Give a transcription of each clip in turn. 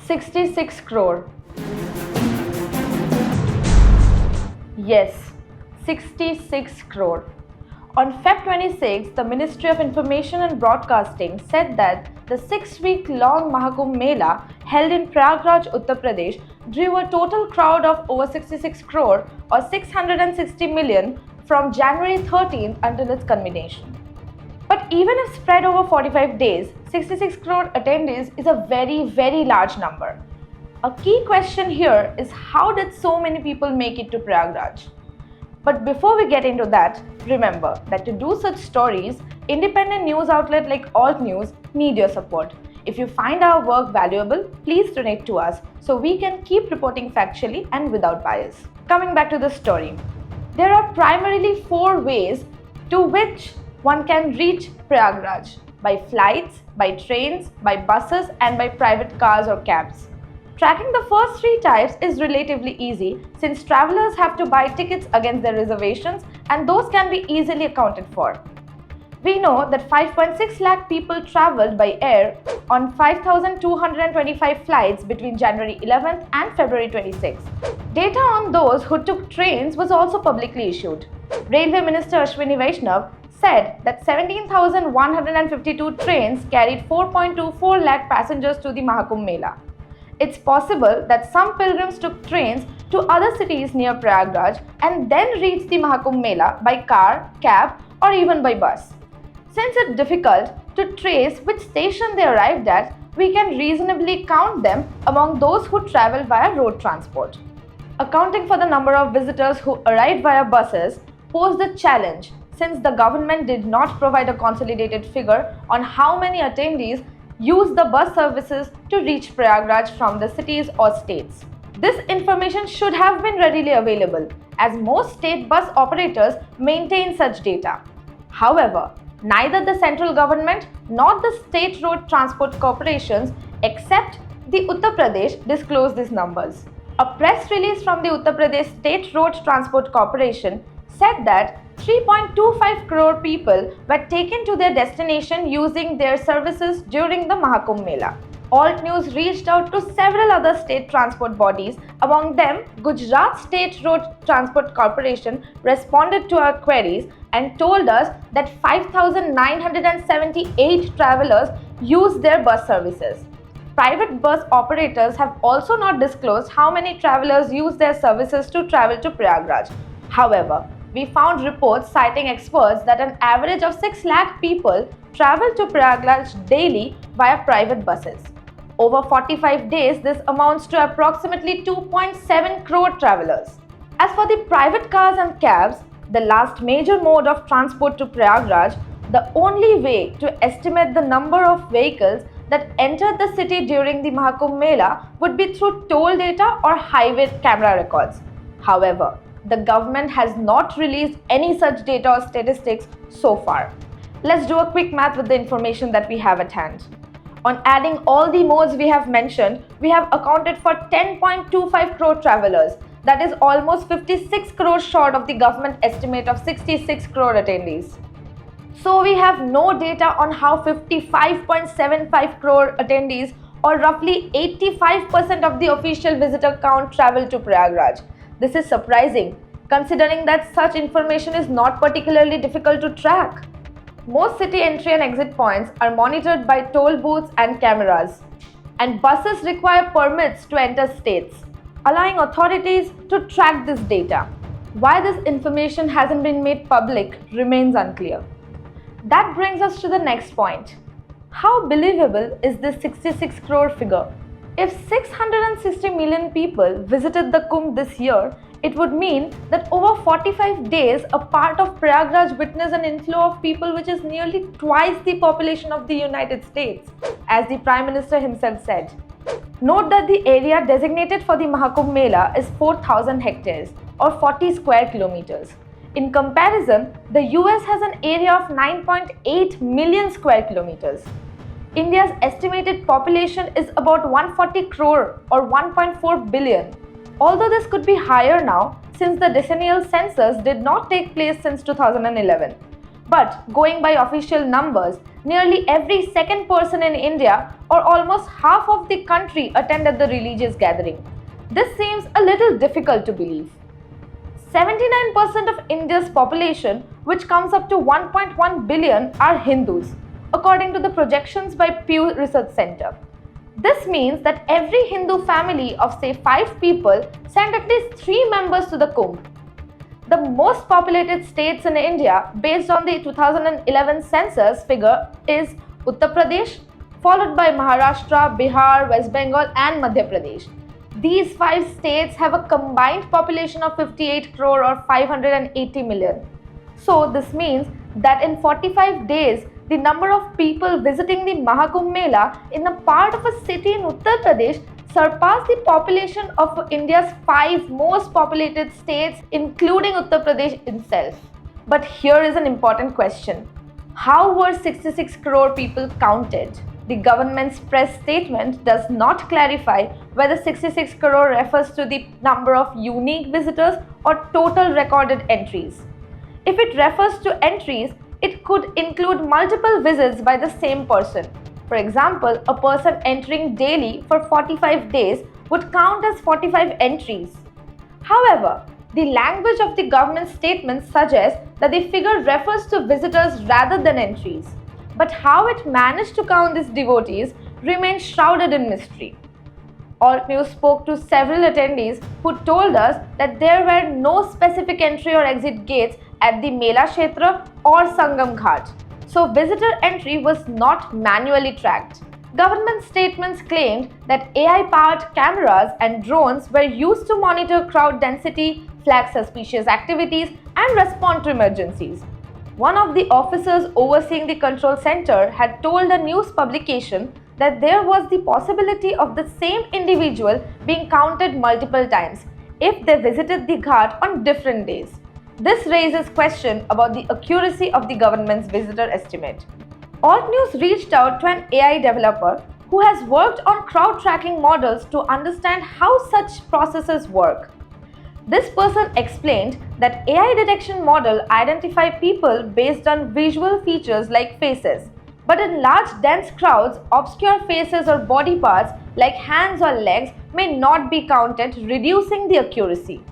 66 crore. Yes, 66 crore. On Feb 26, the Ministry of Information and Broadcasting said that the 6-week-long Maha Kumbh Mela held in Prayagraj, Uttar Pradesh drew a total crowd of over 66 crore or 660 million from January 13th until its culmination. But even if spread over 45 days, 66 crore attendees is a very large number. A key question here is how did so many people make it to Prayagraj? But before we get into that, remember that to do such stories, independent news outlets like Alt News need your support. If you find our work valuable, please donate to us so we can keep reporting factually and without bias. Coming back to the story, there are primarily 4 ways to which one can reach Prayagraj: by flights, by trains, by buses, and by private cars or cabs. Tracking the first 3 types is relatively easy since travelers have to buy tickets against their reservations and those can be easily accounted for. We know that 5.6 lakh people travelled by air on 5,225 flights between January 11th and February 26th. Data on those who took trains was also publicly issued. Railway Minister Ashwini Vaishnav said that 17,152 trains carried 4.24 lakh passengers to the Maha Kumbh Mela. It's possible that some pilgrims took trains to other cities near Prayagraj and then reached the Maha Kumbh Mela by car, cab, or even by bus. Since it's difficult to trace which station they arrived at, we can reasonably count them among those who travel via road transport. Accounting for the number of visitors who arrived via buses posed a challenge since the government did not provide a consolidated figure on how many attendees use the bus services to reach Prayagraj from the cities or states. This information should have been readily available as most state bus operators maintain such data. However, neither the central government nor the state road transport corporations except the Uttar Pradesh disclose these numbers. A press release from the Uttar Pradesh State Road Transport Corporation said that 3.25 crore people were taken to their destination using their services during the Maha Kumbh Mela. Alt News reached out to several other state transport bodies. Among them, Gujarat State Road Transport Corporation responded to our queries and told us that 5,978 travelers used their bus services. Private bus operators have also not disclosed how many travelers use their services to travel to Prayagraj. However, we found reports citing experts that an average of 6 lakh people travel to Prayagraj daily via private buses. Over 45 days, this amounts to approximately 2.7 crore travelers. As for the private cars and cabs, the last major mode of transport to Prayagraj, the only way to estimate the number of vehicles that entered the city during the Maha Kumbh Mela would be through toll data or highway camera records. However, the government has not released any such data or statistics so far. Let's do a quick math with the information that we have at hand. On adding all the modes we have mentioned, we have accounted for 10.25 crore travelers. That is almost 56 crore short of the government estimate of 66 crore attendees. So we have no data on how 55.75 crore attendees or roughly 85% of the official visitor count travel to Prayagraj. This is surprising considering that such information is not particularly difficult to track. Most city entry and exit points are monitored by toll booths and cameras, and buses require permits to enter states, allowing authorities to track this data. Why this information hasn't been made public remains unclear. That brings us to the next point. How believable is this 66 crore figure? If 660 million people visited the Kumbh this year, it would mean that over 45 days, a part of Prayagraj witnessed an inflow of people which is nearly twice the population of the United States, as the Prime Minister himself said. Note that the area designated for the Maha Kumbh Mela is 4,000 hectares or 40 square kilometers. In comparison, the US has an area of 9.8 million square kilometers. India's estimated population is about 140 crore or 1.4 billion. Although this could be higher now since the decennial census did not take place since 2011. But going by official numbers, nearly every second person in India or almost half of the country attended the religious gathering. This seems a little difficult to believe. 79% of India's population, which comes up to 1.1 billion, are Hindus, according to the projections by Pew Research Center. This means that every Hindu family of say 5 people sent at least 3 members to the Kumbh. The most populated states in India, based on the 2011 census figure, is Uttar Pradesh, followed by Maharashtra, Bihar, West Bengal and Madhya Pradesh. These 5 states have a combined population of 58 crore or 580 million. So this means that in 45 days, the number of people visiting the Maha Kumbh Mela in a part of a city in Uttar Pradesh surpassed the population of India's 5 most populated states, including Uttar Pradesh itself. But here is an important question. How were 66 crore people counted? The government's press statement does not clarify whether 66 crore refers to the number of unique visitors or total recorded entries. If it refers to entries, it could include multiple visits by the same person. For example, a person entering daily for 45 days would count as 45 entries. However, the language of the government statement suggests that the figure refers to visitors rather than entries. But how it managed to count these devotees remains shrouded in mystery. Alt News spoke to several attendees who told us that there were no specific entry or exit gates at the Mela Kshetra or Sangam Ghat, so visitor entry was not manually tracked. Government statements claimed that AI-powered cameras and drones were used to monitor crowd density, flag suspicious activities, and respond to emergencies. One of the officers overseeing the control center had told a news publication that there was the possibility of the same individual being counted multiple times if they visited the ghat on different days. This raises question about the accuracy of the government's visitor estimate. Alt News reached out to an AI developer who has worked on crowd tracking models to understand how such processes work. This person explained that AI detection model identify people based on visual features like faces. But in large dense crowds, obscure faces or body parts like hands or legs may not be counted, reducing the accuracy.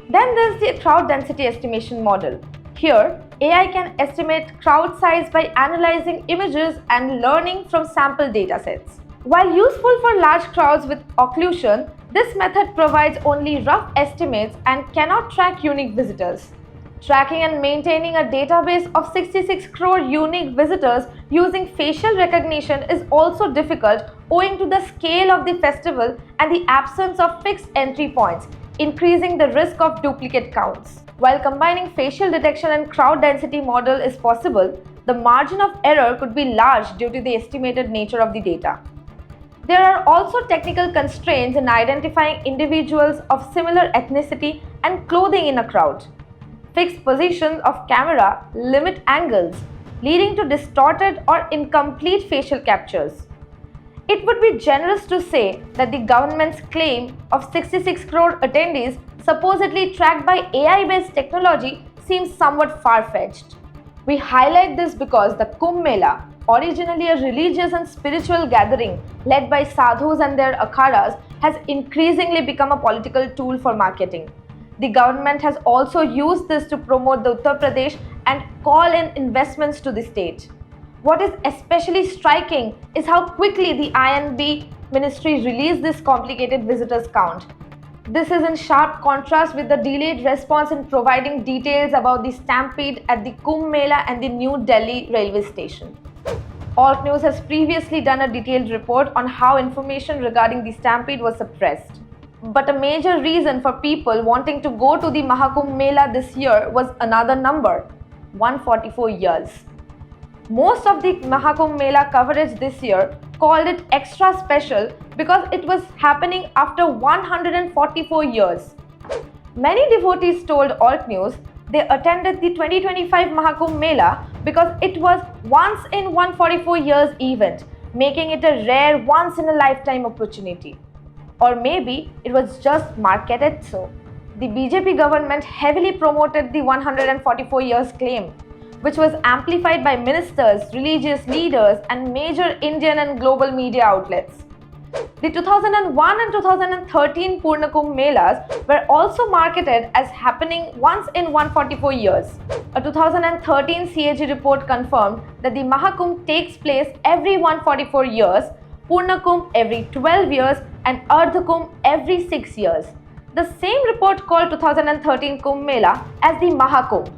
Then there's the crowd density estimation model. Here, AI can estimate crowd size by analyzing images and learning from sample datasets. While useful for large crowds with occlusion, this method provides only rough estimates and cannot track unique visitors. Tracking and maintaining a database of 66 crore unique visitors using facial recognition is also difficult owing to the scale of the festival and the absence of fixed entry points, increasing the risk of duplicate counts. While combining facial detection and crowd density model is possible, the margin of error could be large due to the estimated nature of the data. There are also technical constraints in identifying individuals of similar ethnicity and clothing in a crowd. Fixed positions of camera limit angles, leading to distorted or incomplete facial captures. It would be generous to say that the government's claim of 66 crore attendees supposedly tracked by AI-based technology seems somewhat far-fetched. We highlight this because the Kumbh Mela, originally a religious and spiritual gathering led by sadhus and their akhadas, has increasingly become a political tool for marketing. The government has also used this to promote the Uttar Pradesh and call in investments to the state. What is especially striking is how quickly the INB ministry released this complicated visitors count. This is in sharp contrast with the delayed response in providing details about the stampede at the Kumbh Mela and the New Delhi railway station. Alt News has previously done a detailed report on how information regarding the stampede was suppressed. But a major reason for people wanting to go to the Maha Kumbh Mela this year was another number, 144 years. Most of the Maha Kumbh Mela coverage this year called it extra special because it was happening after 144 years. Many devotees told Alt News they attended the 2025 Maha Kumbh Mela because it was once in 144 years event, making it a rare once in a lifetime opportunity. Or maybe it was just marketed so. The BJP government heavily promoted the 144 years claim. which was amplified by ministers, religious leaders, and major Indian and global media outlets. The 2001 and 2013 Purna Kumbh Melas were also marketed as happening once in 144 years. A 2013 CAG report confirmed that the Maha Kumbh takes place every 144 years, Purna Kumbh every 12 years, and Ardha Kumbh every 6 years. The same report called 2013 Kumbh Mela as the Maha Kumbh.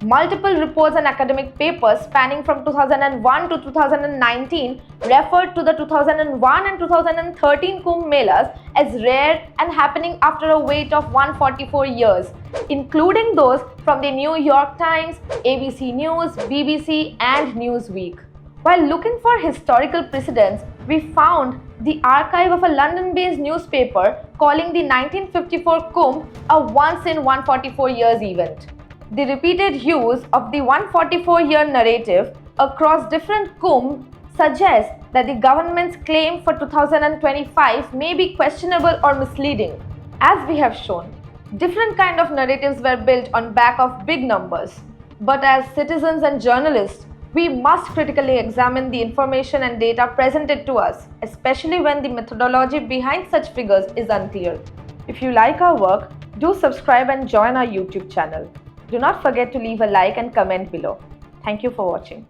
Multiple reports and academic papers spanning from 2001 to 2019 referred to the 2001 and 2013 Kumbh Melas as rare and happening after a wait of 144 years, including those from the New York Times, ABC News, BBC, and Newsweek. While looking for historical precedents, we found the archive of a London-based newspaper calling the 1954 Kumbh a once in 144 years event. The repeated use of the 144-year narrative across different Kumbh suggests that the government's claim for 2025 may be questionable or misleading. As we have shown, different kind of narratives were built on back of big numbers. But as citizens and journalists, we must critically examine the information and data presented to us, especially when the methodology behind such figures is unclear. If you like our work, do subscribe and join our YouTube channel. Do not forget to leave a like and comment below. Thank you for watching.